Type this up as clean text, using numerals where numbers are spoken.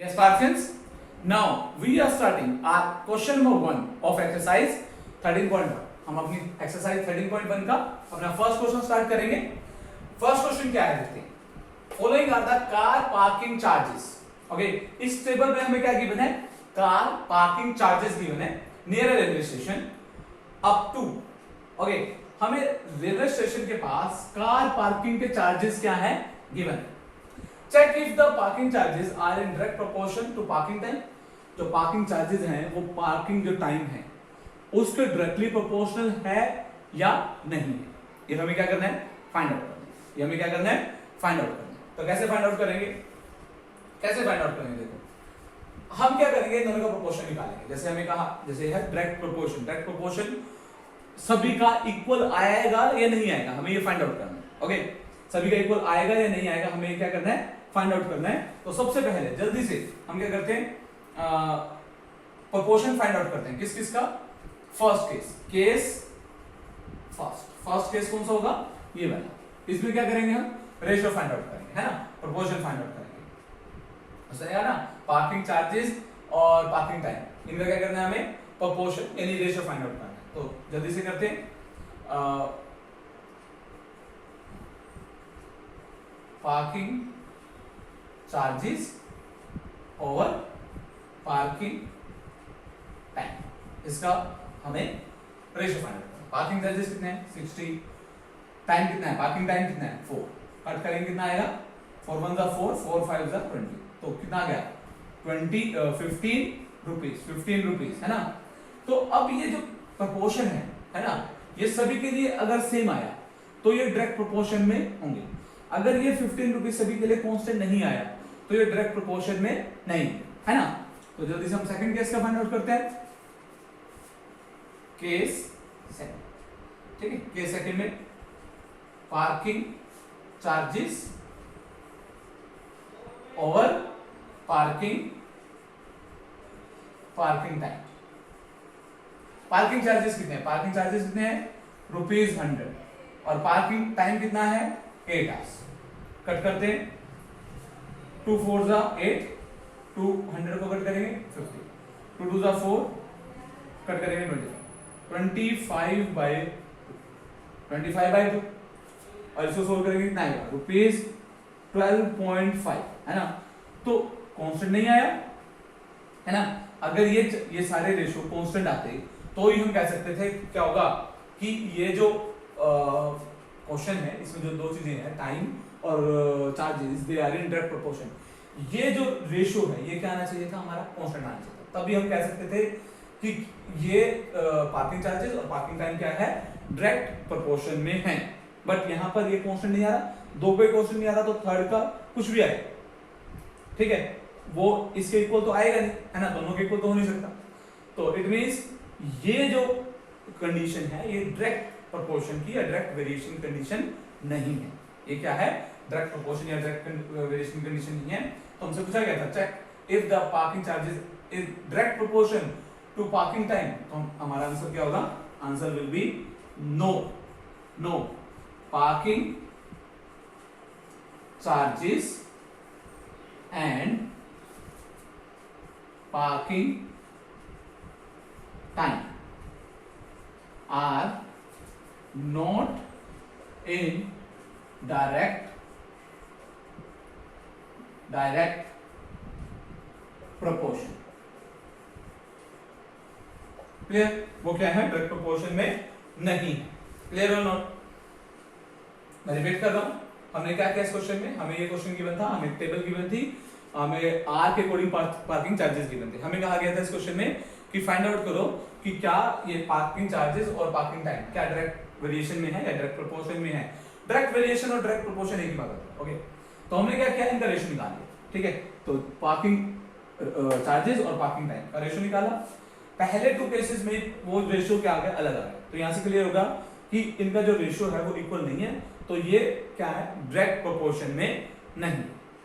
Yes, Parthians. Now we are starting our question number 1 of exercise 13.1. हम अपनी exercise 13.1 का अपना फर्स्ट क्वेश्चन स्टार्ट करेंगे. फर्स्ट क्वेश्चन क्या है देखते हैं. Following are the car parking charges. Okay, इस टेबल में हमें क्या गिवन है? कार पार्किंग चार्जेस गिवन है near a railway station up to. Okay, हमें रेलवे स्टेशन के पास कार पार्किंग के चार्जेस क्या है गिवन है. Check if the parking charges are in direct proportion to parking time. जो पार्किंग चार्जेस हैं वो पार्किंग जो टाइम है उसके डायरेक्टली प्रोपोर्शनल है या नहीं है. ये हमें क्या करना है? फाइंड आउट करना है. ये हमें क्या करना है? फाइंड आउट करना है. तो कैसे फाइंड आउट करेंगे? कैसे फाइंड आउट करेंगे? देखो, हम क्या करेंगे, दोनों का प्रोपोर्शन निकालेंगे. जैसे हमें कहा, जैसे है डायरेक्ट प्रोपोर्शन. डायरेक्ट प्रोपोर्शन सभी का इक्वल आएगा या नहीं आएगा, हमें ये फाइंड आउट करना है. ओके, सभी का इक्वल आएगा या नहीं आएगा, हमें क्या करना है? फाइंड आउट करना है. तो सबसे पहले जल्दी से हम क्या करते हैं, प्रोपोर्शन फाइंड आउट करते हैं. किस किस का? फर्स्ट केस फर्स्ट केस कौन सा होगा? ये वाला. इसमें क्या करेंगे हम? रेशियो फाइंड आउट करेंगे, है ना. प्रोपोर्शन फाइंड आउट करेंगे. समझ आया ना. पार्किंग चार्जेस और पार्किंग टाइम, इनका क्या करना है हमें? प्रोपोर्शन यानी रेशियो फाइंड आउट करना है. तो जल्दी से करते हैं. पार्किंग चार्जेस और पार्किंग टाइम, इसका हमें रेशियो फाइंड आउट करना है. पार्किंग चार्जेस कितने हैं? 60. टाइम कितना है? पार्किंग टाइम कितना है? 4. कट करेंगे कितना आएगा? 4 1 जा 4, 4 5 जा 20. तो कितना आ गया? 15 रुपीज, है ना. तो अब ये जो प्रोपोर्शन है ना, ये सभी के लिए अगर सेम आया तो ये डायरेक्ट प्रोपोर्शन में होंगे. अगर ये 15 रुपीज सभी के लिए कांस्टेंट नहीं आया तो ये डायरेक्ट प्रोपोर्शन में नहीं है ना. तो जल्दी से हम सेकंड केस का फाइंड आउट करते हैं. केस सेकंड, ठीक है. केस सेकंड में पार्किंग चार्जेस और पार्किंग टाइम. पार्किंग चार्जेस कितने हैं? पार्किंग चार्जेस कितने हैं? ₹100. और पार्किंग टाइम कितना है? 8 आवर्स. कट करते हैं. 2 4 जा 8, 200 को कट करेंगे 50, 2 2 जा 4, कट करेंगे 25 बाई 2. और इसको सोल्व करेंगे कितना आएगा? ₹12.5, है ना. तो कांस्टेंट नहीं आया, है ना. अगर ये सारे रेशियो कांस्टेंट आते तो ही हम कह सकते थे क्या होगा कि ये जो क्वेश्चन है इसमें जो दो चीजें हैं, टाइम और charges, they are in direct proportion. ये जो रेशियो है ये क्या आना चाहिए था? हमारा कांस्टेंट आना चाहिए था. तभी हम कह सकते थे कि ये पार्किंग चार्जेस और पार्किंग टाइम क्या है? डायरेक्ट प्रोपोर्शन में है. बट यहाँ पर ये कांस्टेंट नहीं आ रहा, दो पे कांस्टेंट नहीं आ रहा, तो थर्ड का कुछ भी आए, ठीक है, वो इसके इक्वल तो आएगा नहीं, है ना. दोनों के इक्वल तो हो नहीं सकता. तो इट मींस ये जो कंडीशन है ये डायरेक्ट प्रोपोर्शन की या डायरेक्ट वेरिएशन कंडीशन नहीं है. ये क्या है? डायरेक्ट प्रोपोर्शन या डायरेक्ट वेरिएशन कंडीशन नहीं है. तो हमसे पूछा गया था check if the parking charges is direct proportion to parking time. तो हमारा आंसर क्या होगा? Answer will be no. Parking charges and parking time are not in direct proportion. Clear? वो क्या है? डायरेक्ट प्रोपोर्शन में नहीं है. क्लियर और नॉट? मैं रिपीट कर रहा हूं. हमने क्या किया इस क्वेश्चन में? हमें ये क्वेश्चन गिवन था, हमें टेबल गिवन थी, हमें आर के अकॉर्डिंग पार्किंग चार्जेस गिवन थे. हमें कहा गया था इस क्वेश्चन में कि फाइंड आउट करो कि क्या ये पार्किंग चार्जेस और पार्किंग टाइम क्या डायरेक्ट वेरिएशन में है या डायरेक्ट प्रोपोर्शन में है. डायरेक्ट वेरिएशन और डायरेक्ट प्रोपोर्शन एक ही बात है. ओके, तो हमने क्या किया? इनका रेशियो निकाल लिया, ठीक है. तो पार्किंग चार्जेस और पार्किंग टाइम का रेशियो निकाला. पहले 2 केसेस में वो रेशियो क्या आ गया? अलग आ गया. तो यहां से क्लियर होगा कि इनका जो रेशियो है वो इक्वल नहीं है. तो ये क्या है? डायरेक्ट प्रोपोर्शन में नहीं.